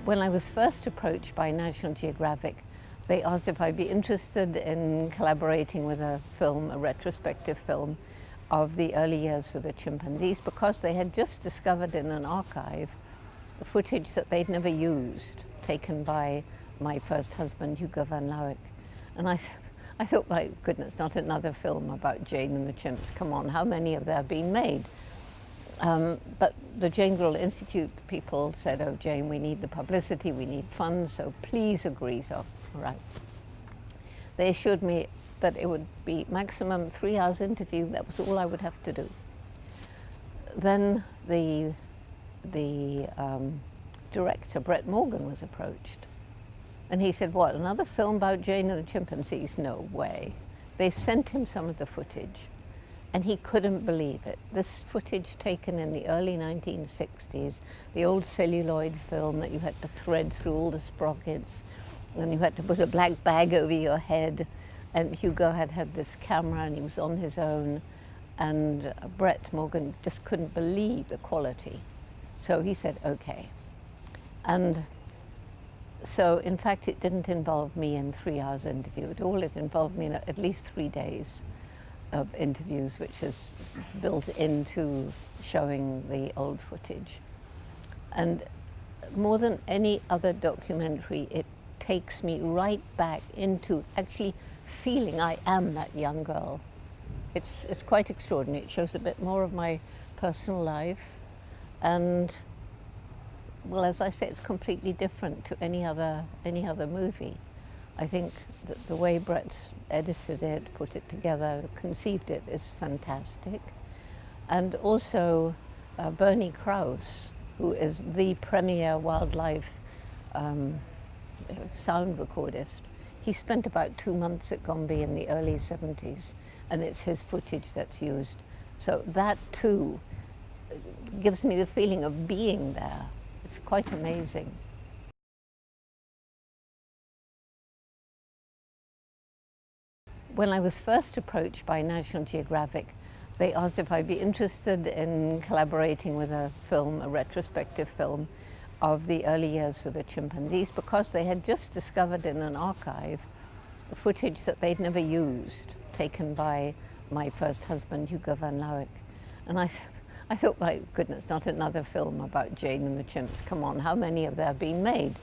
When I was first approached by National Geographic, they asked if I'd be interested in collaborating with a retrospective film of the early years with the chimpanzees, because they had just discovered in an archive footage that they'd never used, taken by my first husband, Hugo van Lauwijk. And I thought, my goodness, not another film about Jane and the chimps. Come on, how many have there been made? But the Jane Goodall Institute people said, oh, Jane, we need the publicity, we need funds, so please agree. So, all right. They assured me that it would be maximum 3 hours interview. That was all I would have to do. Then the director, Brett Morgan, was approached. And he said, what, another film about Jane and the chimpanzees? No way. They sent him some of the footage, and he couldn't believe it. This footage taken in the early 1960s, the old celluloid film that you had to thread through all the sprockets, and you had to put a black bag over your head. And Hugo had this camera, and he was on his own. And Brett Morgan just couldn't believe the quality. So he said, okay. And so, in fact, it didn't involve me in 3 hours interview at all. It involved me in at least 3 days of interviews, which is built into showing the old footage. And more than any other documentary, it takes me right back into actually feeling I am that young girl. It's quite extraordinary. It shows a bit more of my personal life, and well, as I say, it's completely different to any other movie. I think that the way Brett's edited it, put it together, conceived it is fantastic. And also Bernie Krause, who is the premier wildlife sound recordist. He spent about 2 months at Gombe in the early 70s, and it's his footage that's used. So that too gives me the feeling of being there. It's quite amazing. When I was first approached by National Geographic, they asked if I'd be interested in collaborating with a retrospective film of the early years with the chimpanzees, because they had just discovered in an archive footage that they'd never used, taken by my first husband, Hugo van Lauwijk. And I thought, my goodness, not another film about Jane and the chimps. Come on, how many have there been made?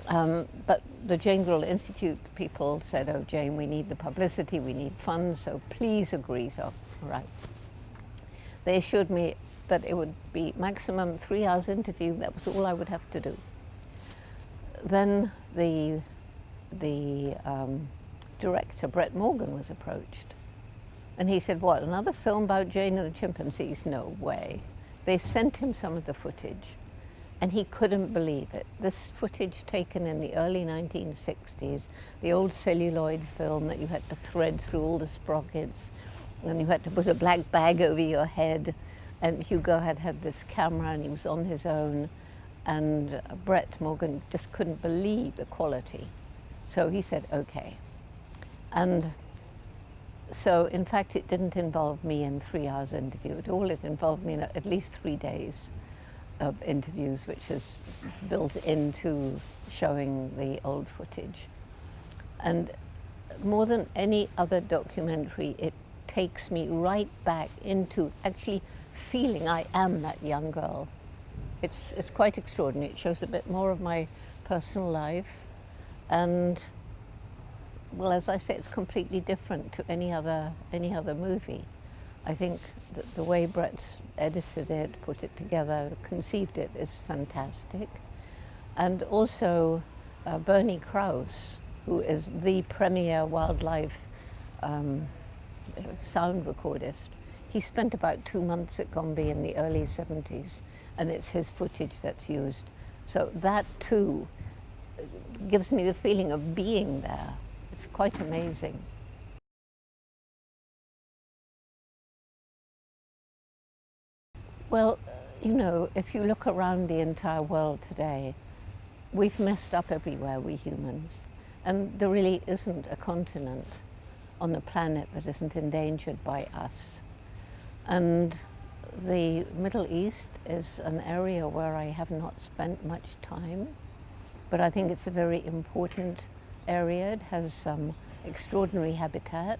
But the Jane Goodall Institute people said, oh, Jane, we need the publicity, we need funds, so please agree. So, all right. They assured me that it would be maximum 3 hours interview. That was all I would have to do. Then the director, Brett Morgan, was approached. And he said, what, another film about Jane and the chimpanzees? No way. They sent him some of the footage, and he couldn't believe it. This footage taken in the early 1960s, the old celluloid film that you had to thread through all the sprockets, and you had to put a black bag over your head. And Hugo had this camera, and he was on his own. And Brett Morgan just couldn't believe the quality. So he said, okay. And so, in fact, it didn't involve me in 3 hours interview at all. It involved me in at least 3 days of interviews, which is built into showing the old footage. And more than any other documentary, it takes me right back into actually feeling I am that young girl. It's quite extraordinary. It shows a bit more of my personal life, and well, as I say, it's completely different to any other movie. I think that the way Brett's edited it, put it together, conceived it is fantastic. And also Bernie Krause, who is the premier wildlife sound recordist. He spent about 2 months at Gombe in the early 70s, and it's his footage that's used. So that too gives me the feeling of being there. It's quite amazing. Well, you know, if you look around the entire world today, we've messed up everywhere, we humans. And there really isn't a continent on the planet that isn't endangered by us. And the Middle East is an area where I have not spent much time. but I think it's a very important area. It has some extraordinary habitat.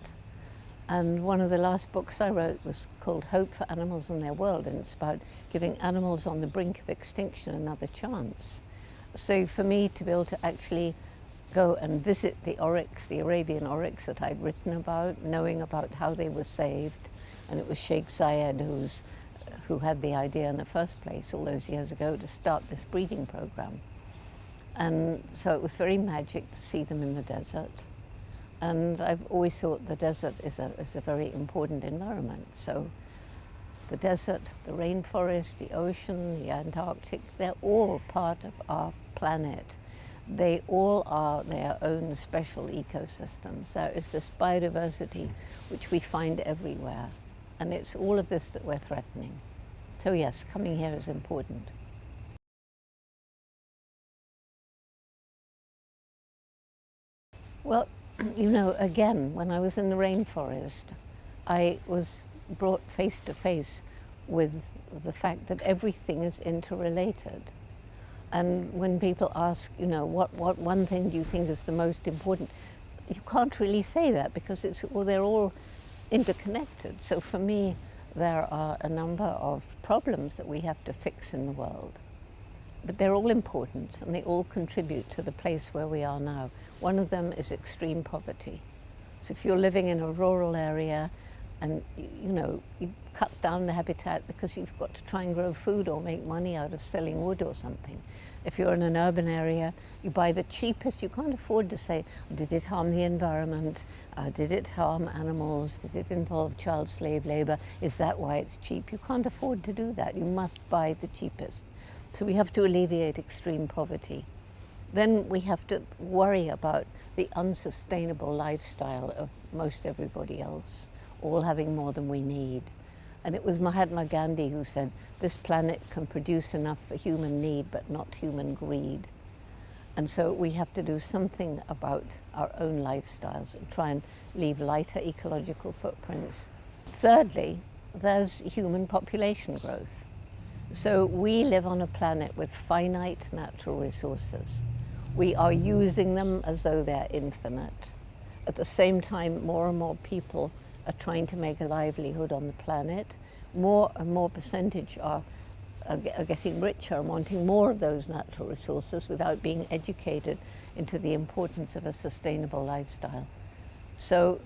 And one of the last books I wrote was called Hope for Animals and Their World, and it's about giving animals on the brink of extinction another chance. So for me to be able to actually go and visit the oryx, the Arabian oryx that I'd written about, knowing about how they were saved, and it was Sheikh Zayed who had the idea in the first place all those years ago to start this breeding program. And so it was very magic to see them in the desert. And I've always thought the desert is a very important environment. So the desert, the rainforest, the ocean, the Antarctic, they're all part of our planet. They all are their own special ecosystems. There is this biodiversity which we find everywhere. And it's all of this that we're threatening. So yes, coming here is important. Well, you know, again, when I was in the rainforest, I was brought face to face with the fact that everything is interrelated. And when people ask, you know, what one thing do you think is the most important, you can't really say that because they're all interconnected. So for me, there are a number of problems that we have to fix in the world. But they're all important and they all contribute to the place where we are now. One of them is extreme poverty. So if you're living in a rural area and you cut down the habitat because you've got to try and grow food or make money out of selling wood or something. If you're in an urban area, you buy the cheapest. You can't afford to say, did it harm the environment? Did it harm animals? Did it involve child slave labor? Is that why it's cheap? You can't afford to do that. You must buy the cheapest. So we have to alleviate extreme poverty. Then we have to worry about the unsustainable lifestyle of most everybody else, all having more than we need. And it was Mahatma Gandhi who said, this planet can produce enough for human need, but not human greed. And so we have to do something about our own lifestyles and try and leave lighter ecological footprints. Thirdly, there's human population growth. So we live on a planet with finite natural resources. We are using them as though they're infinite. At the same time, more and more people are trying to make a livelihood on the planet. More and more percentage are getting richer and wanting more of those natural resources without being educated into the importance of a sustainable lifestyle. So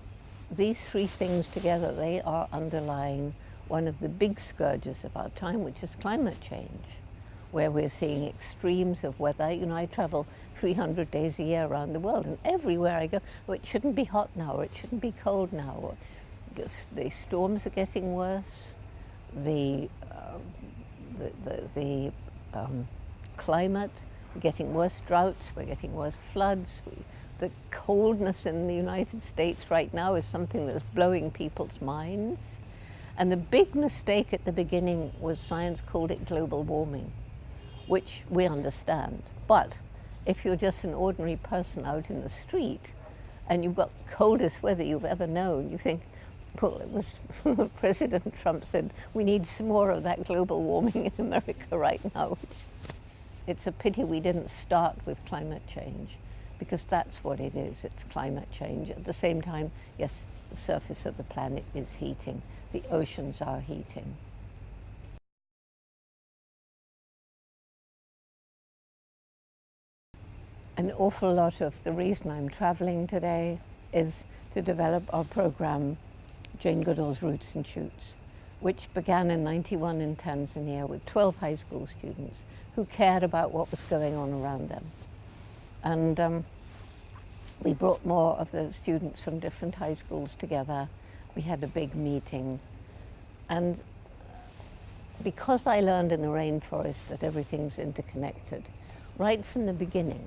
these three things together, they are underlying one of the big scourges of our time, which is climate change, where we're seeing extremes of weather. You know, I travel 300 days a year around the world, and everywhere I go, well, it shouldn't be hot now, or it shouldn't be cold now, or the storms are getting worse, the climate, we're getting worse droughts, we're getting worse floods. The coldness in the United States right now is something that's blowing people's minds. And the big mistake at the beginning was science called it global warming, which we understand. But if you're just an ordinary person out in the street and you've got the coldest weather you've ever known, you think, well, it was President Trump said, we need some more of that global warming in America right now. It's a pity we didn't start with climate change, because that's what it is, it's climate change. At the same time, yes, the surface of the planet is heating. The oceans are heating. An awful lot of the reason I'm traveling today is to develop our program, Jane Goodall's Roots and Shoots, which began in '91 in Tanzania with 12 high school students who cared about what was going on around them. And we brought more of the students from different high schools together. We had a big meeting. And because I learned in the rainforest that everything's interconnected, right from the beginning,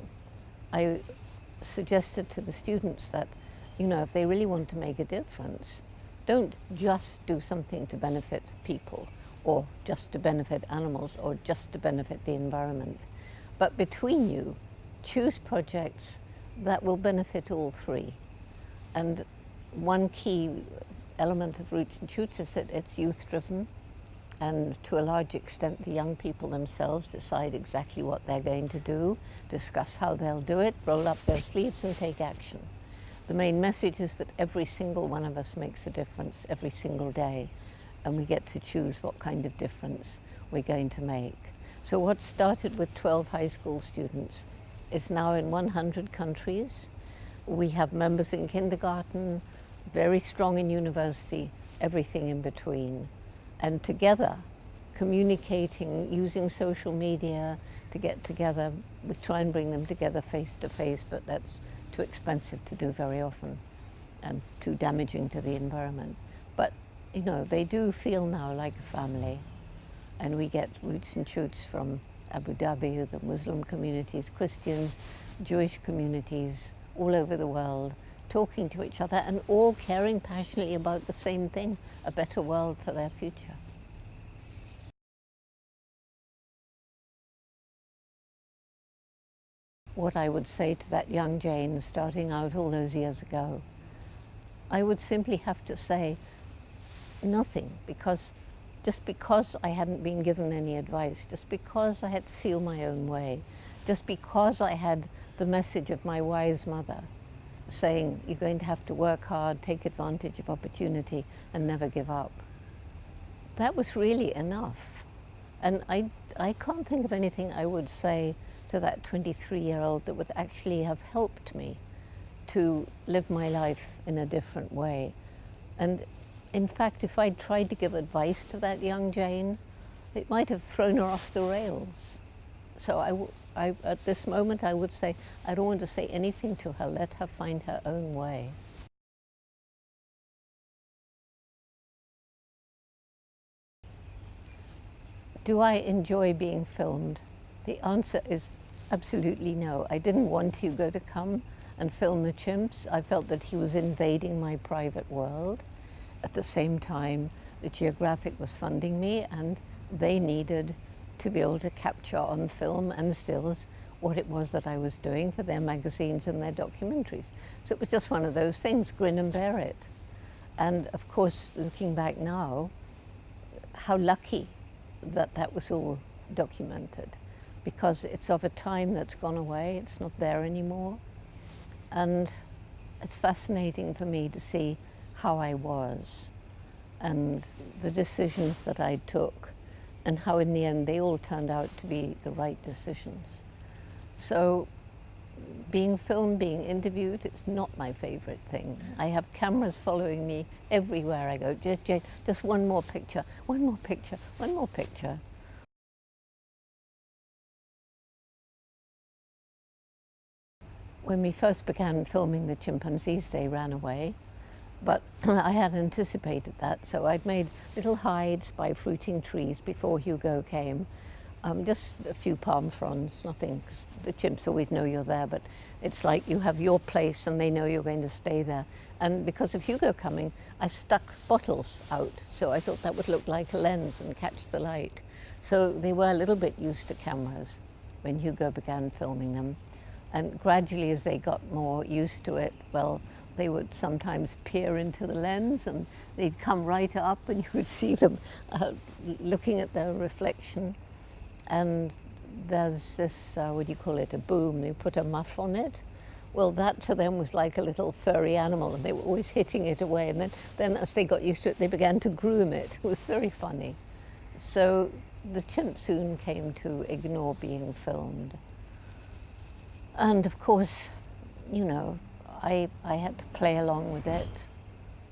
I suggested to the students that, you know, if they really want to make a difference, don't just do something to benefit people or just to benefit animals or just to benefit the environment. But between you, choose projects that will benefit all three. And one key element of Roots and Shoots is that it's youth-driven. And to a large extent, the young people themselves decide exactly what they're going to do, discuss how they'll do it, roll up their sleeves and take action. The main message is that every single one of us makes a difference every single day, and we get to choose what kind of difference we're going to make. So what started with 12 high school students is now in 100 countries. We have members in kindergarten, very strong in university, everything in between. And together, communicating, using social media to get together, we try and bring them together face to face, but that's too expensive to do very often and too damaging to the environment. But, you know, they do feel now like a family. And we get roots and shoots from Abu Dhabi, the Muslim communities, Christians, Jewish communities, all over the world, talking to each other and all caring passionately about the same thing, a better world for their future. What I would say to that young Jane starting out all those years ago, I would simply have to say nothing, just because I hadn't been given any advice, just because I had to feel my own way, just because I had the message of my wise mother saying, you're going to have to work hard, take advantage of opportunity, and never give up. That was really enough. And I can't think of anything I would say to that 23-year-old that would actually have helped me to live my life in a different way. And in fact, if I'd tried to give advice to that young Jane, it might have thrown her off the rails. So at this moment, I would say, I don't want to say anything to her. Let her find her own way. Do I enjoy being filmed? The answer is absolutely no. I didn't want Hugo to come and film the chimps. I felt that he was invading my private world. At the same time, the Geographic was funding me, and they needed to be able to capture on film and stills what it was that I was doing for their magazines and their documentaries. So it was just one of those things, grin and bear it. And of course, looking back now, how lucky that that was all documented, because it's of a time that's gone away, it's not there anymore. And it's fascinating for me to see how I was and the decisions that I took, and how in the end they all turned out to be the right decisions. So being filmed, being interviewed, it's not my favorite thing. I have cameras following me everywhere I go. Just one more picture, one more picture, one more picture. When we first began filming the chimpanzees, they ran away. But I had anticipated that, so I'd made little hides by fruiting trees before Hugo came. Just a few palm fronds, nothing, 'cause the chimps always know you're there, but it's like you have your place and they know you're going to stay there. And because of Hugo coming, I stuck bottles out, so I thought that would look like a lens and catch the light. So they were a little bit used to cameras when Hugo began filming them. And gradually, as they got more used to it, well, they would sometimes peer into the lens and they'd come right up and you would see them looking at their reflection. And there's this, what do you call it, a boom, they put a muff on it. Well, that to them was like a little furry animal, and they were always hitting it away. And then as they got used to it, they began to groom it. It was very funny. So the chimp soon came to ignore being filmed. And of course, you know, I had to play along with it.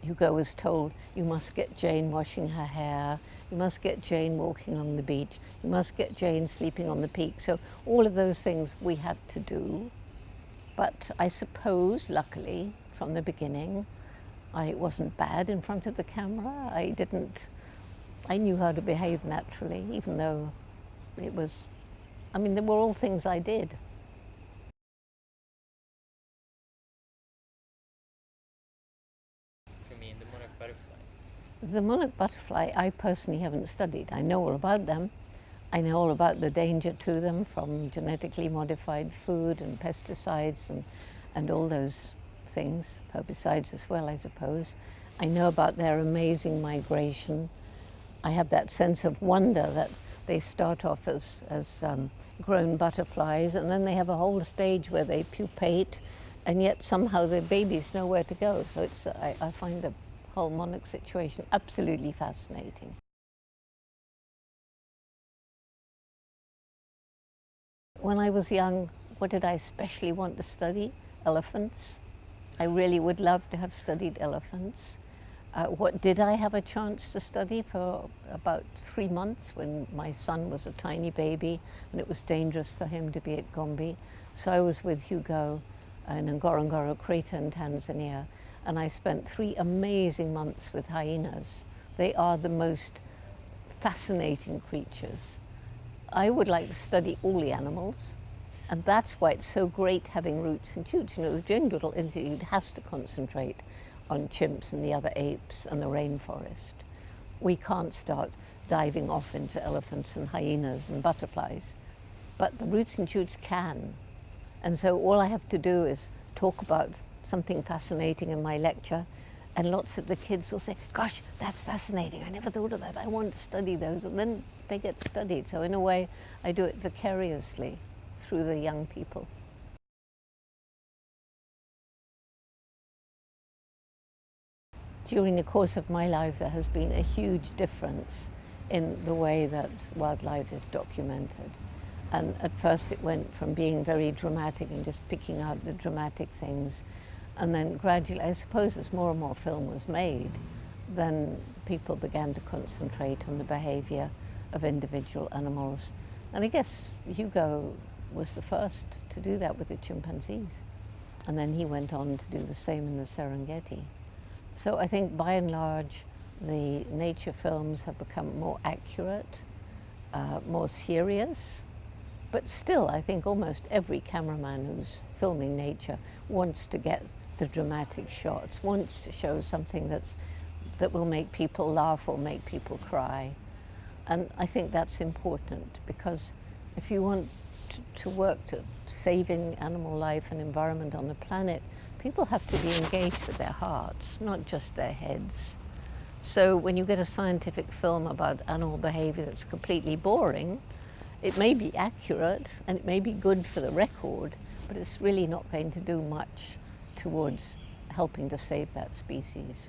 Hugo was told, you must get Jane washing her hair, you must get Jane walking on the beach, you must get Jane sleeping on the peak. So all of those things we had to do. But I suppose, luckily, from the beginning, I wasn't bad in front of the camera. I knew how to behave naturally, even though it was, I mean, they were all things I did. The monarch butterflies? The monarch butterfly, I personally haven't studied. I know all about them. I know all about the danger to them from genetically modified food and pesticides and all those things, herbicides as well, I suppose. I know about their amazing migration. I have that sense of wonder that they start off as grown butterflies, and then they have a whole stage where they pupate, and yet somehow the babies know where to go. So it's, I find the whole monarch situation absolutely fascinating. When I was young, what did I especially want to study? Elephants. I really would love to have studied elephants. What did I have a chance to study for about 3 months when my son was a tiny baby and it was dangerous for him to be at Gombe. So I was with Hugo in Ngorongoro crater in Tanzania, and I spent 3 amazing months with hyenas. They are the most fascinating creatures. I would like to study all the animals, and that's why it's so great having roots and shoots. You know, the Jane Goodall Institute has to concentrate on chimps and the other apes and the rainforest. We can't start diving off into elephants and hyenas and butterflies, but the roots and shoots can. And so all I have to do is talk about something fascinating in my lecture, and lots of the kids will say, gosh, that's fascinating, I never thought of that, I want to study those, and then they get studied. So in a way, I do it vicariously through the young people. During the course of my life, there has been a huge difference in the way that wildlife is documented. And at first it went from being very dramatic and just picking out the dramatic things. And then gradually, I suppose as more and more film was made, then people began to concentrate on the behavior of individual animals. And I guess Hugo was the first to do that with the chimpanzees. And then he went on to do the same in the Serengeti. So I think by and large, the nature films have become more accurate, more serious, but still I think almost every cameraman who's filming nature wants to get the dramatic shots, wants to show something that will make people laugh or make people cry. And I think that's important, because if you want to work to saving animal life and environment on the planet, people have to be engaged with their hearts, not just their heads. So when you get a scientific film about animal behavior that's completely boring, it may be accurate and it may be good for the record, but it's really not going to do much towards helping to save that species.